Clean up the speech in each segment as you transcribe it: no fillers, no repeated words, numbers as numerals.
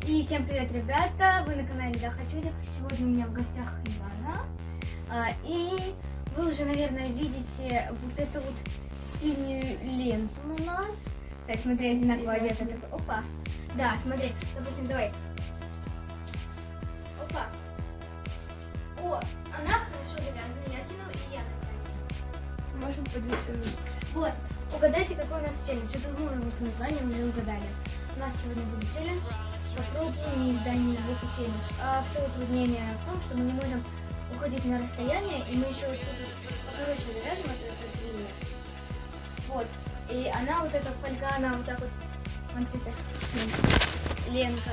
И всем привет, ребята! Вы на канале Да Хочудик. Сегодня у меня в гостях Ивана. И вы уже, наверное, видите вот эту вот синюю ленту на нас. Кстати, смотри, одинаково одета. Опа! Да, смотри, допустим, давай. Опа! О, она хорошо завязана, я тяну и я натягиваю. Можем подвигать. Вот, угадайте, какой у нас челлендж. Я думаю, вы по названию уже угадали. У нас сегодня будет челлендж «Попробуй неиздание звука челлендж». А все утруднение в том, что мы не можем уходить на расстояние, и мы еще вот тут покороче завяжем эту линию. Вот. И она, вот эта фольга, она вот так вот, смотрите, ленка,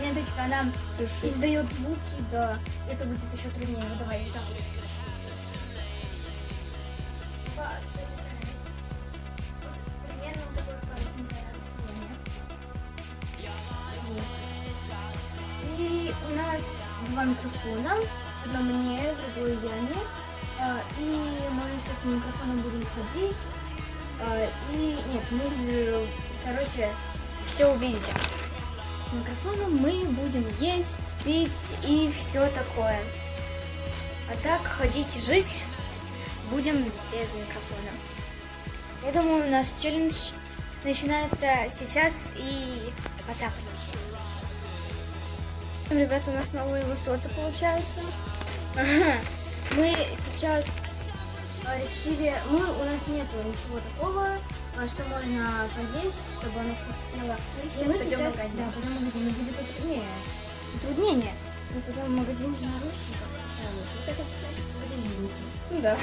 ленточка, она издает звуки, да. Это будет еще труднее. Вот давай, вот так вот. Примерно вот такое коротенькое расстояние. И у нас два микрофона. Одно мне, другое Яне. И мы с этим микрофоном будем ходить. И нет, мы, короче, все увидите. С микрофоном мы будем есть, пить и все такое. А так ходить и жить будем без микрофона. Я думаю, наш челлендж начинается сейчас и вот так. Ребята, у нас новые высоты получаются. Мы сейчас решили, у нас нету ничего такого, что можно поесть, чтобы оно вкусило. И мы сейчас пойдем в магазин, будет утруднение. Мы пойдем в магазин с наручниками. Вот это просто. Ну да.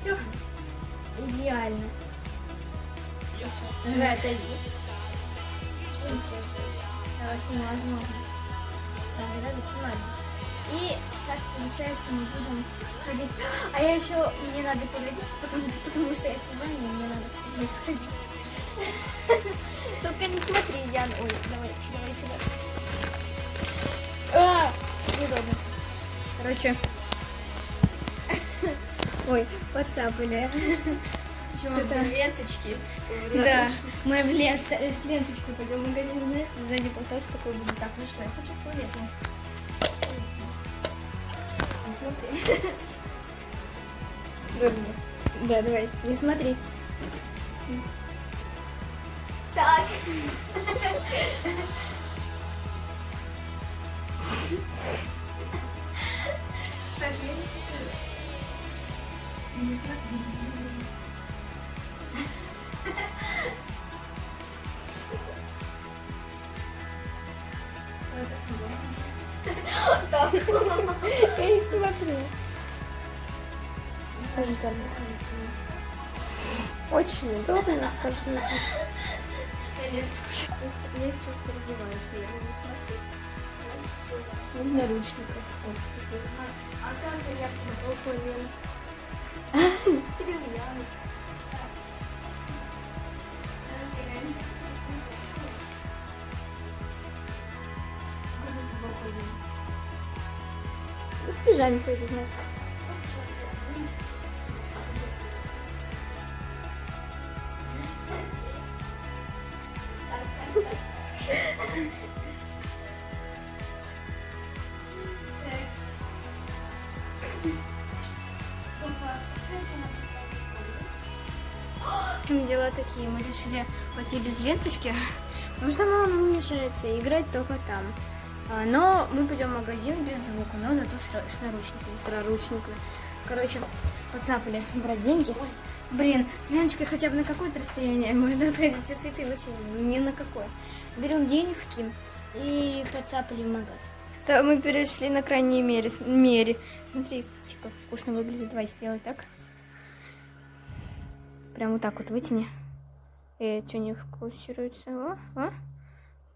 Все идеально. Давай, отойди. Вообще невозможно. Ладно. И так получается мы будем ходить. А я еще, мне надо погодить, потому что я в пижаме, мне надо сходить. Только не смотри, Ян. Ой, давай сюда. Неудобно. Короче. Ой, подцапали. Что-то ленточки. Да, мы в лес с ленточкой пойдем в магазин, знаете, сзади полтос такой будет. Так, ну что, я хочу в туалет. Не смотри. Да, давай, не смотри. Так. Не смотри. Так. Я не смотрю. Очень удобно, скажу. Я сейчас переодеваюсь, я не смотрю. Без наручников. А как я попробую? Через Яну. В пижаме пойду, знаешь. В общем, дела такие. Мы решили пойти без ленточки, потому что мама нам мешается и играть только там. Но мы пойдем в магазин без звука, но зато с наручниками. С наручниками. Короче, подцапали брать деньги. Блин, с ленточкой хотя бы на какое-то расстояние можно отходить, а с этой вообще ни на какое. Берем денежки и подцапали в магаз. Да, мы перешли на крайней мере. Смотри, типа вкусно выглядит. Давай сделай так. Прям вот так вот вытяни. Что не фокусируется?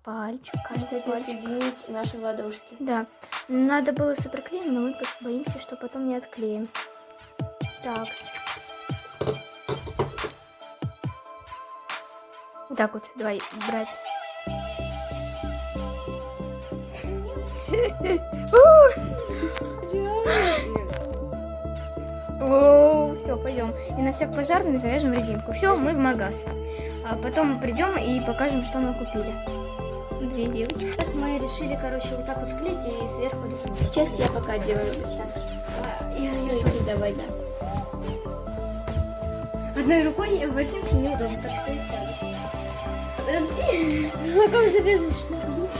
Пальчик, каждый Хотел пальчик. соединить наши ладошки. Да, надо было суперклеем, но мы боимся, что потом не отклеим. Так. Вот так вот, давай брать. О, все, пойдем. И на всяк пожарный завяжем резинку. Все, мы в магаз. А потом придем и покажем, что мы купили. Две девочки. Сейчас мы решили, короче, вот так вот склеить и сверху рисунок. Сейчас я пока делаю ботинки. Ну и ты давай, да. Одной рукой в ботинке неудобно, так что я сяду. Подожди. А как завязываешь на каблук?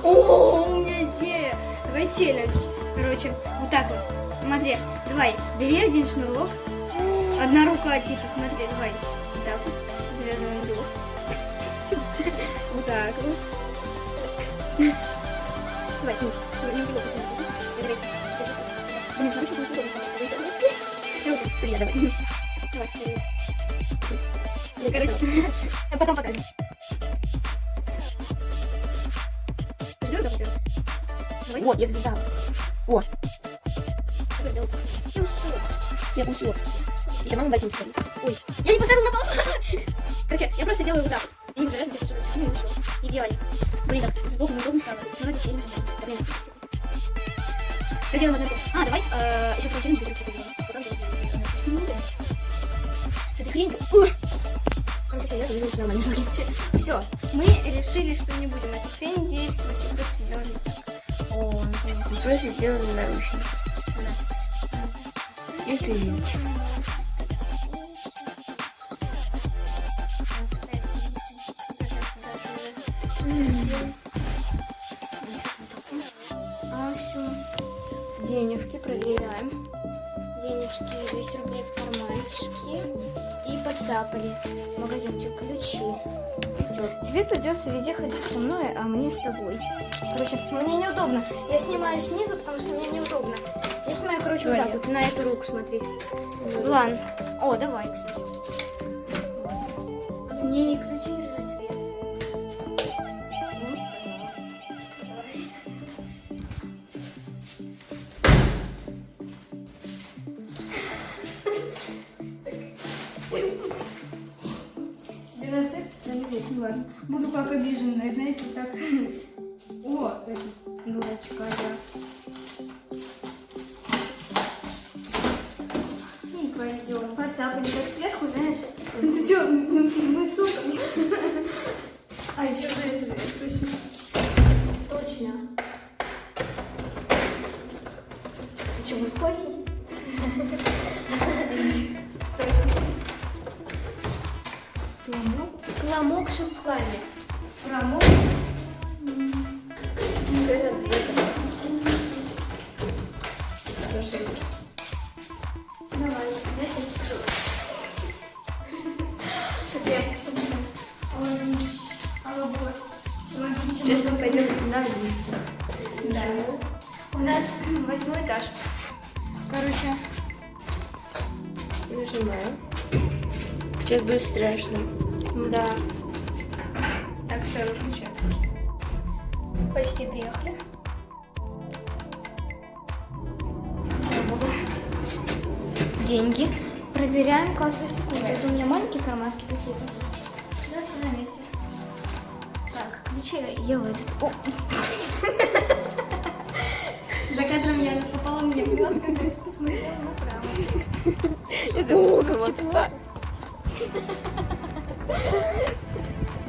О, у меня идея. Давай челлендж. Короче, вот так вот. Смотри, давай, бери один шнурок. Одна рука, типа, смотри, давай. Вот так вот. Завязываем дух. Вот так вот. Давай, тяни. Не могу потянуть. Блин, смотри, сейчас не могу. Давай. Давай. Ну, короче, а потом покажем. Ждём, как это? Давай. Вот, я завязала. О, Такой сделай. И усё. я усё. Еще мама ботинки ходит. Ой, я не поставила на паузу. Короче, я просто делаю вот так вот. Я не завязываю кусок. Ну и всё. Идеально. Блин, так сбоку неудобно стало. Ну это челлендж. Блин, все делаем одну руку. А, давай еще про челлендж без руки поделаем. С этой хренью. Короче, все, я завязала, что нормально. Все, мы решили, что не будем эту хрень действовать и просто сделаем вот так. О, Мы просто сделали наручники. да. И ты. А, все. Денежки проверяем. Денежки, 200 рублей в карманчике. И подцапали. Магазинчик, ключи. Тебе придется везде ходить со мной, а мне с тобой. Короче, мне неудобно. Я снимаю снизу, потому что мне неудобно. Я снимаю, короче, вот так вот, на эту руку, смотри. Ладно. О, давай, кстати. С ней ключи держать свет. Тебе на секс? Да нет, ну ладно. Буду как обиженная, знаете, так. О, точно. Дурачка, да. И пойдем. Подцапали так сверху, знаешь. Ты что, высоко? А еще же это точно. Точно. Ты что, высокий? Точно. Промокшим пламя. Промокшим. Давай, дайте. Тебе. Сейчас мы пойдем на улицу. Да. У нас 8 этаж. Короче, Нажимаем. Сейчас будет страшно. да. Так, все, выключаем. Почти приехали. Деньги. Проверяем каждую секунду. Это у меня маленькие кармашки какие-то. Да, все на месте. Так, ключи я выйду. О! За кадром я попала мне в глаз, когда я посмотрела направо. Я думаю, Как вот тепло. так.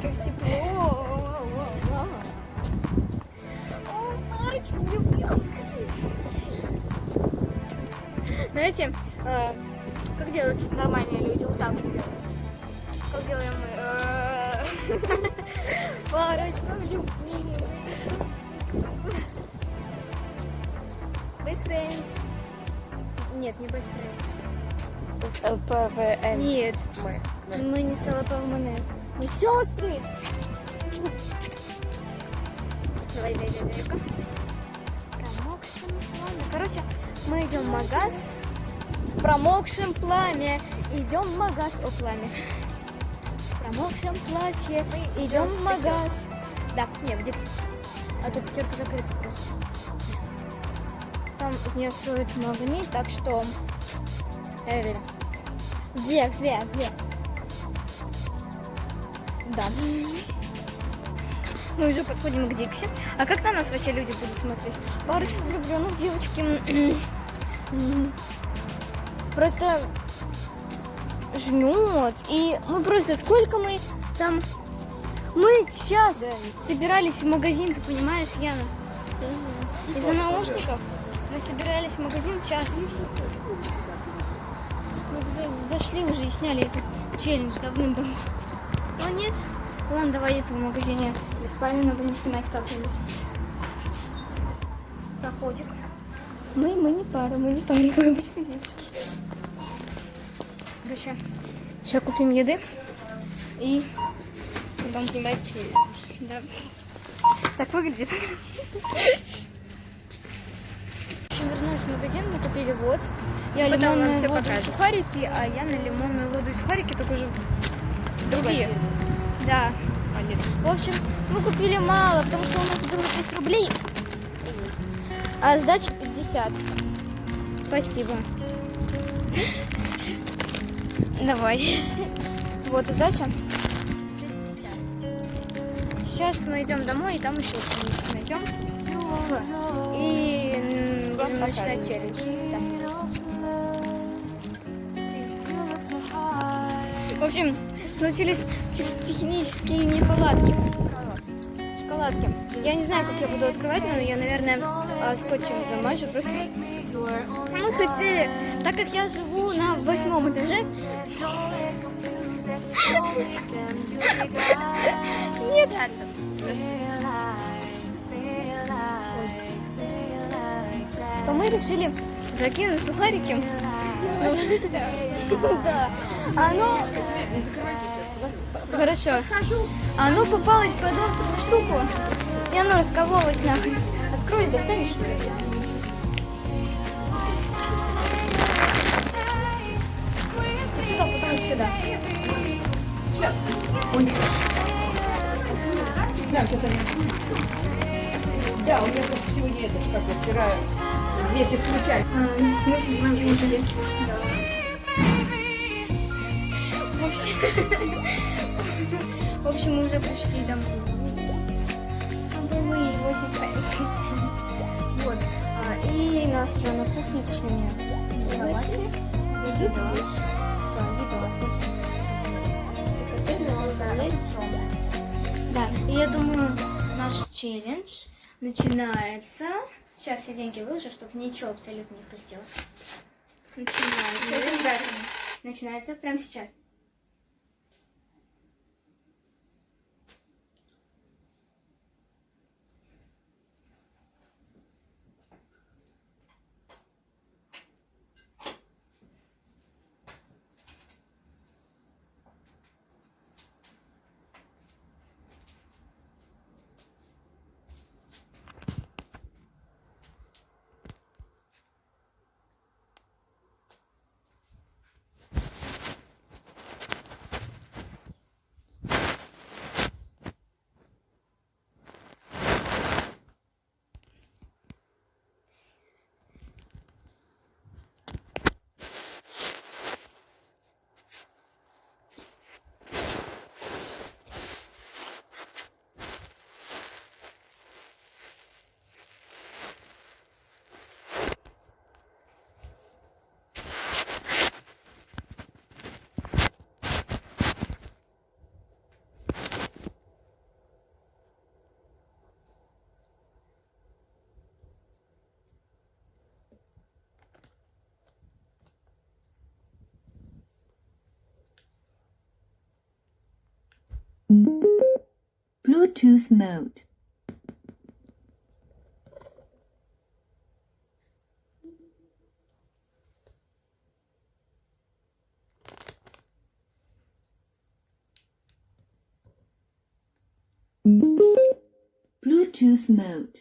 Как тепло. О, Марочка, влюбилась. Знаете, как делают нормальные люди? Вот так вот делают. Как делаем мы? Парочка влюбилась. Best friends. Нет, не best friends. ПВН. Нет, мы не СЛПМН. Мы сестры. Давай, дай-ка. Промокшим пламя. Короче, мы идем в магаз. В промокшем пламя. Идем в магаз. О, пламя. В промокшем платье. Идем в магаз. Да, не, в Дикси. А тут пятерка закрыта просто. Там из нее строят магнит, так что... Вверх. Да. Мы уже подходим к Дикси. А как на нас вообще люди будут смотреть? Парочка влюбленных девочки. просто жмет. И мы просто, сколько мы там... Мы час собирались в магазин, ты понимаешь, Яна? Из-за наушников мы собирались в магазин час. Мы дошли уже и сняли этот челлендж давным-давно. Но нет. Ладно, давай это в магазине беспалевно будем снимать как-нибудь. Проходик. Мы не пара, мы обычные девочки. Короче, сейчас купим еды и потом снимать челлендж. Да. Так выглядит. В общем, вернулись в магазин, мы купили вот. Я лимонную воду и сухарики, а я на лимонную воду и сухарики, только уже другие. Да. В общем, мы купили мало, потому что у нас было 6 рублей, а сдача 50. Спасибо. Давай. Вот сдача 60. Сейчас мы идем домой, и там еще что-нибудь найдем. И будем начинать челлендж. Да. В общем, случились технические неполадки. Шоколадки. Я не знаю, как я буду открывать, но я, наверное, скотчем замажу. Просто мы хотели, так как я живу на 8-м этаже. Нет. То мы решили закинуть сухарики. Да. Оно... Хорошо. Оно попалось под острую штуку. И оно раскололось нахрен. Откроешь, достанешь? Сюда, потом сюда. Сейчас. Ой. Да, у меня просто сегодня это, как я вчера здесь и включать. В общем, мы уже пришли домой. Мы его пихали. Вот. И нас уже на кухне, точнее, да, и я думаю, наш челлендж начинается. Сейчас я деньги выложу, чтобы ничего абсолютно не хрустело. Начинается прямо сейчас. Bluetooth mode. Bluetooth mode.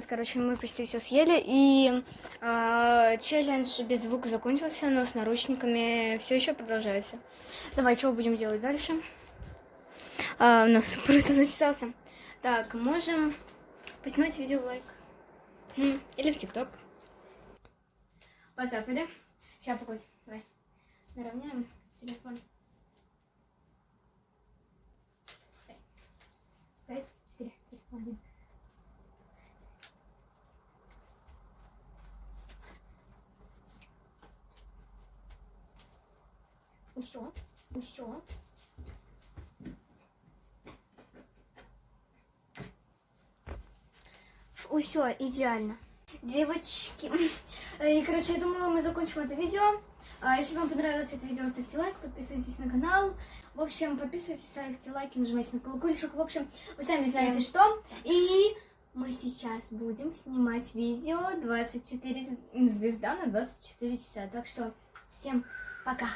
ребят, короче, мы почти все съели, и челлендж без звука закончился, но с наручниками все еще продолжается. Давай, что будем делать дальше? Нос просто зачесался. Так, можем поснимать видео в лайк. Или в ТикТок. Поцапали. Сейчас, погодь, давай. Наравняем телефон. 5, 4, 3, 1. Усё, усё. Усё, идеально. Девочки. И, короче, я думаю, мы закончим это видео. Если вам понравилось это видео, ставьте лайк, подписывайтесь на канал. В общем, подписывайтесь, ставьте лайки, нажимайте на колокольчик. В общем, вы сами знаете, что. И мы сейчас будем снимать видео 24 звезда на 24 часа. Так что всем пока.